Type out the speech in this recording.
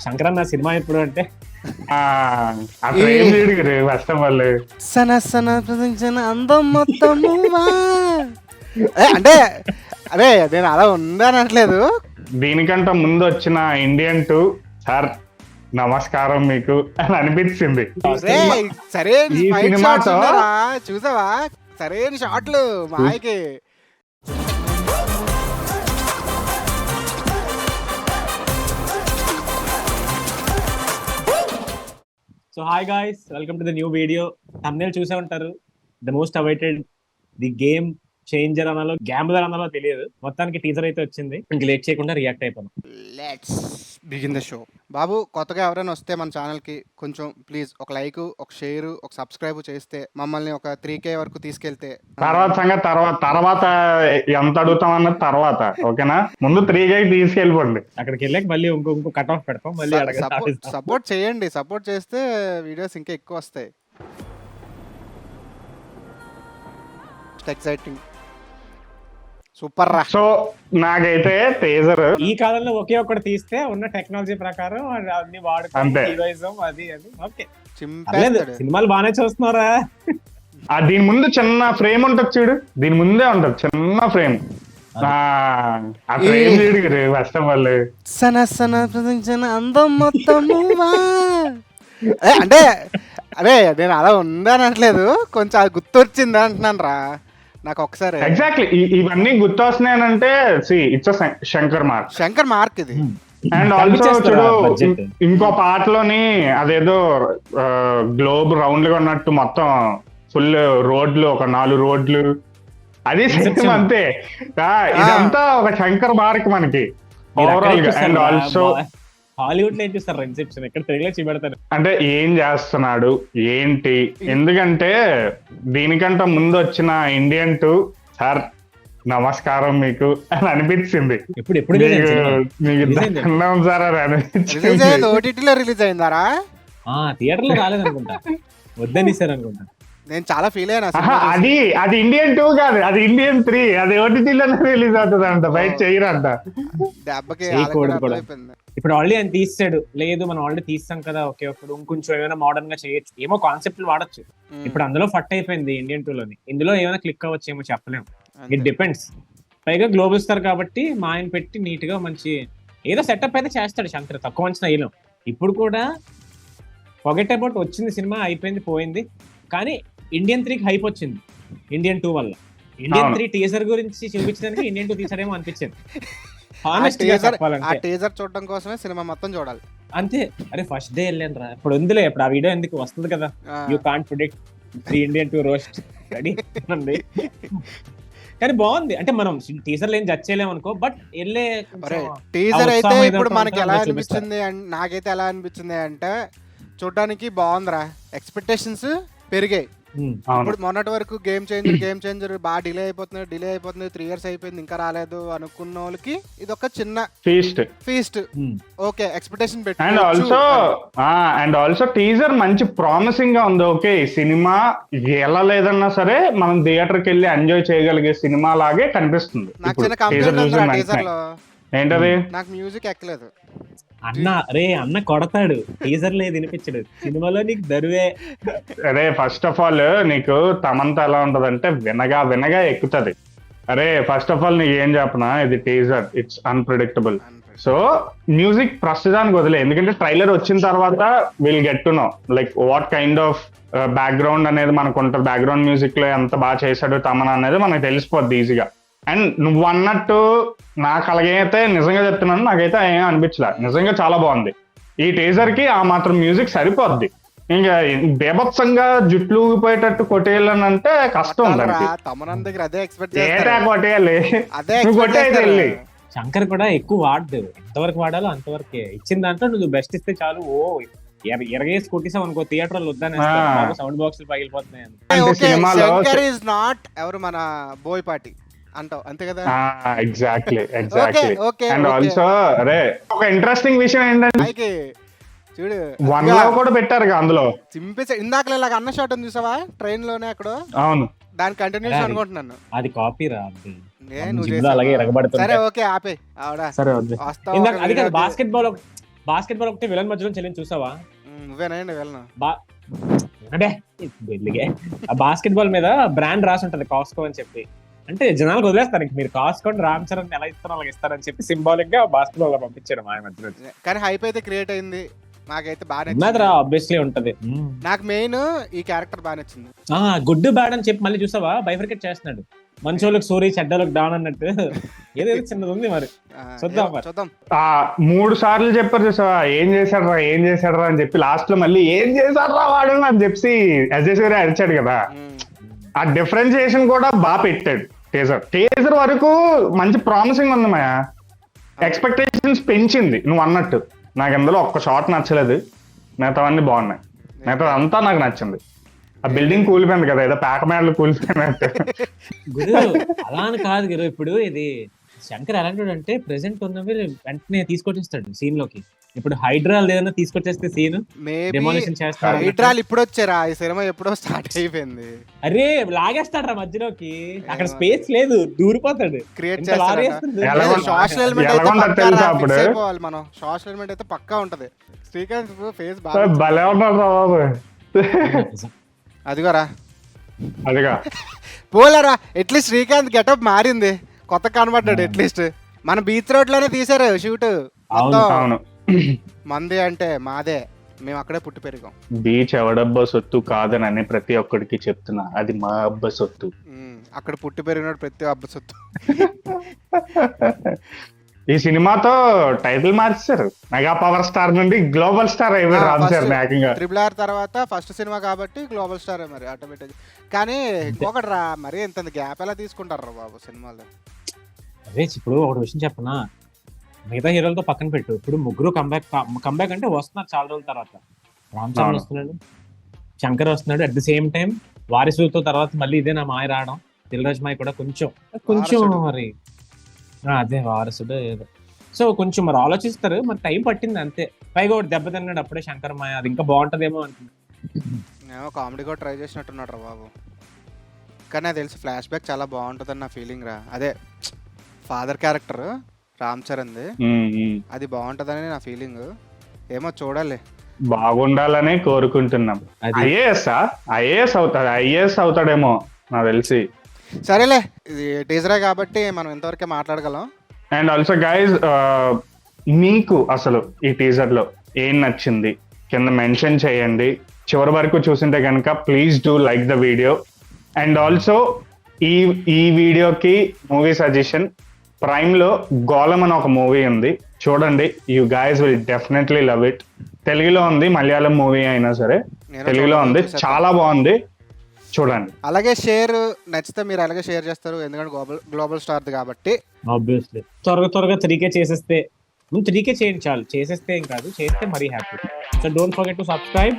శంకరన్న cinema ఎప్పుడు అంటే first of all సన సన ప్రపంచన అందం మొత్తము అంటే అరే నేను అలా ఉందనట్లేదు. దీనికంటే ముందు వచ్చిన ఇండియన్ 2 సార్ నమస్కారం మీకు అని అనిపించింది. సరైన ఈ ఫైట్ సినిమాతో- షాట్స్ ఉన్నారా? చూసావా సరైన షాట్లు మాయకి. So hi guys, welcome to the new video. thumbnail చూసే ఉంటారు. The most awaited the game changer అనాలో గ్యాంబ్లర్ అనాలో తెలియదు. మొత్తానికి టీజర్ అయితే వచ్చింది. ఇంక లేట్ చేయకుండా రియాక్ట్ అయిపోయాం. Let's begin the show. బాబు, కొత్తగా ఎవరైనా వస్తే మన ఛానల్కి కొంచెం ప్లీజ్ ఒక లైక్, ఒక షేర్, ఒక సబ్స్క్రైబ్ చేస్తే మమ్మల్ని ఒక 3K వరకు తీసుకెళ్తే తర్వాత సంగతి తర్వాత ఎంత అడుగుతామన్నది తర్వాత, ఓకేనా? ముందు 3K తీసుకెళ్ళిపోండి. అక్కడికి వెళ్ళాక మళ్ళీ ఇంకో కట్ ఆఫ్ పెడతాం. మళ్ళీ సపోర్ట్ చేయండి. సపోర్ట్ చేస్తే వీడియోస్ ఇంకా ఎక్కువ వస్తాయి. ఎక్సైటింగ్, సూపర్ రా. సో నాకైతే టేజర్ ఈ కాలంలో ఒకే ఒక్కటి తీస్తే ఉన్న టెక్నాలజీ ప్రకారం అన్ని వాడుకొని అంతే. హీరోయిజం అది ఓకే. చింపేస్తాడు. సినిమాలు బాగానే చూస్తున్నారా? దీని ముందు చిన్న ఫ్రేమ్ ఉంటుంది చూడు, దీని ముందే ఉంటది చిన్న ఫ్రేమ్. ఆ ఫ్రేమ్ చూడు ఫస్ట్ ఆఫ్ ఆల్ సన సన ప్రపంచన అందం మొత్తము అంటే అరే నేను అలా ఉందనట్లేదు, కొంచెం అది గుర్తొచ్చింది అంటున్నాను రా నాకు ఒకసారి. ఎగ్జాక్ట్లీ ఇవన్నీ గుర్తొస్తున్నాయనంటే ఇట్స్ శంకర్ మార్క్ ఇది. అండ్ ఆల్సో చూడు, ఇంకో పాటలోని అదేదో గ్లోబ్ రౌండ్ గా ఉన్నట్టు మొత్తం ఫుల్ రోడ్లు, ఒక 4 రోడ్లు, అది సేమ్ అంతే. ఇదంతా ఒక శంకర్ మార్క్ మనకి ఓవరాల్ గా. అండ్ ఆల్సో హాలీవుడ్ లో ఏం చూస్తారు ఇన్సెప్షన్, ఇక్కడ తెలుగులో చూపెడతారు. అంటే ఏం చేస్తున్నాడు ఏంటి, ఎందుకంటే దీనికంటే ముందు వచ్చిన ఇండియన్ 2 సార్ నమస్కారం మీకు అని అనిపించింది. ఇప్పుడు మీకు దండం సార్ అని అనిపించింది. ఓటీటీలో రిలీజ్ అయిందారా? థియేటర్ లో రాలేదనుకుంటా, వద్దనిసారు అనుకుంటా. నేను చాలా ఫీల్ అయినా. అది ఇండియన్ 2 కాదు, అది ఇండియన్ 3. అది ఓటీటీలోనే రిలీజ్ అవుతుంది అంట, బయట చేయరంట. దెబ్బకి ఇప్పుడు ఆల్రెడీ ఆయన తీసాడు. లేదు మనం ఆల్రెడీ తీస్తాం కదా, ఓకే ఇప్పుడు ఇంకొంచెం ఏమైనా మోడర్న్ గా చేయొచ్చు, ఏమో కాన్సెప్ట్ వాడచ్చు. ఇప్పుడు అందులో ఫట్ అయిపోయింది ఇండియన్ 2 లోని. ఇందులో ఏమైనా క్లిక్ అవ్వచ్చు ఏమో చెప్పలేము. It depends. పైగా గ్లోబల్ స్టార్ కాబట్టి మా ఆయన పెట్టి నీట్ గా మంచి ఏదో సెటప్ అయితే చేస్తాడు శంకర్, తక్కువ అంచనా వేయలేం. ఇప్పుడు కూడా ఫర్గెట్ అబౌట్ వచ్చింది సినిమా, అయిపోయింది పోయింది. కానీ ఇండియన్ 3కి హైప్ వచ్చింది ఇండియన్ 2 వల్ల. ఇండియన్ 3 టీజర్ గురించి చూపించడానికి ఇండియన్ 2 తీసాడేమో అనిపించింది. టీజర్ చూడడం కోసమే సినిమా మొత్తం చూడాలి అంతే. అరే ఫస్ట్ డే వెళ్ళాను రా, ఇప్పుడు ఉందిలే, ఇప్పుడు ఆ వీడియో ఎందుకు వస్తుంది కదా. You can't predict the Indian 2 roast ready ఉంది. కానీ బాగుంది. అంటే మనం టీజర్ ఏం జడ్జ్ చేయలేము అనుకో, బట్ వెళ్ళే టీజర్ అయితే ఇప్పుడు మనకి ఎలా అనిపించింది, నాకైతే ఎలా అనిపించింది అంటే చూడడానికి బాగుందిరా. ఎక్స్పెక్టేషన్స్ పెరిగాయి. ఇప్పుడు మొన్నటి వరకు గేమ్ చేంజర్ బాగా డిలే అయిపోతుంది 3 years అయిపోయింది ఇంకా రాలేదు అనుకున్న వాళ్ళకి ఇది ఒక చిన్న ఫీస్ట్. ఓకే, ఎక్స్పెక్టేషన్ పెట్టి. అండ్ ఆల్సో టీజర్ మంచి ప్రామిసింగ్ గా ఉంది. ఓకే, సినిమా ఎలా లేదన్నా సరే మనం థియేటర్ కి వెళ్ళి ఎంజాయ్ చేయగలిగే సినిమా లాగే కనిపిస్తుంది. నాకు చిన్న కంప్లైంట్ ఉంది టీజర్ లో. ఏంటది? నాకు మ్యూజిక్ ఎక్కలేదు. అన్న కొడతాడు, టీజర్ లేదు వినిపించడు, సినిమాలో నీకు దరువే. అరే ఫస్ట్ ఆఫ్ ఆల్ నీకు తమంతా ఎలా ఉంటదంటే వినగా ఎక్కుతుంది. అరే ఫస్ట్ ఆఫ్ ఆల్ నీకు ఏం చెప్పనా, ఇది teaser, it's unpredictable. So music ప్రస్తుతానికి వదిలే, ఎందుకంటే ట్రైలర్ వచ్చిన తర్వాత will get to know like what kind of background అనేది మనకు ఉంటుంది. బ్యాక్గ్రౌండ్ మ్యూజిక్ లో ఎంత బాగా చేశాడు తమన్ అనేది మనకు తెలిసిపోద్ది ఈజీగా. అండ్ నువ్వు అన్నట్టు నాకు అలాగైతే నిజంగా చెప్తున్నాను, నాకైతే ఏం అనిపించలే. నిజంగా చాలా బాగుంది. ఈ టీజర్ కి ఆ మాత్రం మ్యూజిక్ సరిపోద్ది. ఇంకా బేభత్సంగా జుట్లు ఊగిపోయేటట్టు కొట్టేయాలనంటే కష్టం. కొట్టేయాలి, కొట్టేయాలి. శంకర్ కూడా ఎక్కువ వాడు, ఎంతవరకు వాడాలో అంతవరకే. ఇచ్చిన దాంట్లో నువ్వు బెస్ట్ ఇస్తే చాలు. ఎరగేసి కొట్టేసావు అనుకో, థియేటర్ లో వద్దానే సౌండ్ బాక్స్ పగిలిపోతున్నాయి. ఎవరు మన బోయపాటి అంటావు అంతే కదా. ఎగ్జాక్ట్లీ. అండ్ ఆల్సో అరే ఒక ఇంట్రెస్టింగ్ విషయం ఏంటంటే చూడు 1 love కూడా పెట్టారు అందులో. చింపేసా ఇందాక ఇలాగ అన్న షాట్ ఉంది చూసావా ట్రైన్ లోనే అక్కడ. అవును, దాని కంటిన్యూషన్ అనుకుంటున్నాను. అది కాపీ రా. అలాగే ఎరగబడుతుంది. సరే ఓకే ఆపే ఆవిడ. సరే బాస్కెట్ బాల్ బాస్కెట్ బాల్ ఒకటి విలన్ మధ్యలో చెల్లిని చూసావా? నువ్వేనండి వెళ్ళను. అంటే ఆ బాస్కెట్ బాల్ మీద బ్రాండ్ రాసి ఉంటది కాస్కో అని చెప్పి. అంటే జనాలకు వదిలేస్తారు, ఇంక మీరు కాస్కోని రామ్ చరణ్ ఎలా ఇస్తారో అలాగే ఇస్తారని చెప్పి సింబాలిక్ గా బాస్కెట్ బాల్ పంపించాడు మా మధ్యలో. కానీ హైప్ అయితే క్రియేట్ అయింది, నాకైతే బాగా ఆబ్వియస్లీ ఉంటది. నాకు మెయిన్ ఈ క్యారెక్టర్ బాగా నచ్చింది. గుడ్ బ్యాడ్ అని చెప్పి మళ్ళీ చూసావా బైఫర్కేట్ చేస్తున్నాడు, మంచోళ్ళకి సూరి చెడ్డోళ్ళకి డాన్ అన్నట్టు. ఏదేదో చిన్నది ఉంది మరి, చూద్దాం. 3 సార్లు చెప్పారు చూసావా ఏం చేశాడు రా అని చెప్పి, లాస్ట్ లో మళ్ళీ ఏం చేశాడు రా వాడు అని చెప్పి అజయ్ సూర్య అరిచాడు కదా. ఆ డిఫరెన్షియేషన్ కూడా బాగా పెట్టాడు. టేజర్ వరకు మంచి ప్రామిసింగ్ ఉంది మాయా, ఎక్స్పెక్టేషన్స్ పెంచింది నువ్వు అన్నట్టు. నాకు అందులో ఒక్క షాట్ నచ్చలేదు, మిగతావన్నీ బాగున్నాయి, మిగతా అంతా నాకు నచ్చింది. ఆ బిల్డింగ్ కూలిపోయింది కదా, ఏదో పేక మేడలు కూలిపోయినట్టు. గురు అలా అని కాదు గురు, ఇప్పుడు ఇది శంకర్ ఎలాంటి అంటే ప్రెసెంట్ ఉన్నవి వెంటనే తీసుకొచ్చేస్తాడు సీన్ లోకి. ఇప్పుడు హైడ్రాల్ ఏదైనా తీసుకొచ్చేస్తే సీన్ డెమోలిషన్ చేస్తాడు. హైడ్రాల్ ఇప్పుడు వచ్చారా, ఈ సినిమా ఎప్పుడో స్టార్ట్ అయిపోయింది. అరే లాగేస్తాడు రా మధ్యలోకి, అక్కడ స్పేస్ లేదు, దూరిపోతాడు. క్రియేట్ చేస్తాడు. సోషల్ ఎలిమెంట్ అయితే మనం సోషల్ ఎలిమెంట్ అయితే పక్కా ఉంటది. శ్రీకాంత్ ఫేస్ భలే ఉన్నాడు రా బాబు. అదిగోరా పోలేరా, ఎట్లీస్ట్ శ్రీకాంత్ గెటప్ మారింది, కొత్త కనబడ్డాడు. ఎట్లీస్ట్ మన బీచ్ రోడ్ లోనే తీసారు షూట్. మంది అంటే మాదే, మేము అక్కడే పుట్టి పెరిగాం. బీచ్ ఎవడబ్బా సొత్తు కాదని ప్రతి ఒక్కడికి చెప్తున్నా, అది మా అబ్బా సొత్తు. అక్కడ పుట్టి పెరిగినాడు ప్రతి అబ్బా సొత్తు. ఈ సినిమాతో టైటిల్ మార్చారు, మెగా పవర్ స్టార్ నుండి గ్లోబల్ స్టార్ అయిపోయారు రామ్ చరణ్. RRR తర్వాత ఫస్ట్ సినిమా కాబట్టి గ్లోబల్ స్టార్ మరి ఆటోమేటిక్. కానీ ఇంకొకటి రా, మరి ఇంత గ్యాప్ ఎలా తీసుకుంటారు బాబు సినిమాలో. అదే ఇప్పుడు ఒక విషయం చెప్పనా, మిగతా హీరోలతో పక్కన పెట్టు, ఇప్పుడు ముగ్గురు కంబ్యాక్ అంటే వస్తున్నారు చాలా రోజుల తర్వాత. రామ్ చరణ్ వస్తున్నాడు, శంకర్ వస్తున్నాడు, అట్ ది సేమ్ టైం వారసులతో తర్వాత మళ్ళీ ఇదే నా మాయ రావడం, దిల్ రాజు మాయ కూడా కొంచెం మరి అదే వారసుడు ఏదో. సో కొంచెం మరి ఆలోచిస్తారు, మరి టైం పట్టింది అంతే. పైగా ఒకటి దెబ్బ తిన్నాడు అప్పుడే శంకర్ మాయ, అది ఇంకా బాగుంటదేమో అనుకున్నా. కామెడీ కూడా ట్రై చేసినట్టున్నాడు రా బాబు. కానీ నాకు తెలిసి ఫ్లాష్ బ్యాక్ చాలా బాగుంటుంది నా ఫీలింగ్ రా. అదే ఫాదర్ క్యారెక్టర్ రామ్ చరణ్ది, అది బాగుంటదని నా ఫీలింగ్. ఏమో చూడాలి, బాగుండాలనే కోరుకుంటున్నాం. ఐఏఎస్ అవుతాడేమో నాకు తెలిసి. సరేలే, ఇది టీజరే కాబట్టి మనం ఇంతవరకే మాట్లాడగలం. అండ్ ఆల్సో గైజ్, మీకు అసలు ఈ టీజర్ లో ఏం నచ్చింది కింద మెన్షన్ చేయండి. చివరి వరకు చూసింటే కనుక please do like the video. And also ఈ వీడియోకి మూవీ సజెషన్, ప్రైమ్ లో గోళం అని ఒక మూవీ ఉంది, చూడండి. You guys will definitely love it. తెలుగులో ఉంది, మలయాళం మూవీ అయినా సరే తెలుగులో ఉంది, చాలా బాగుంది, చూడండి. అలాగే షేర్ నచ్చితే మీరు అలాగే షేర్ చేస్తారు, ఎందుకంటే గ్లోబల్ స్టార్ కాబట్టి. ఆబ్వియస్లీ త్వరగా 3K చేసేస్తే, 3K చేయండి చాలు, చేసేస్తే ఏం కాదు, చేస్తే మరీ happy. So don't forget to subscribe.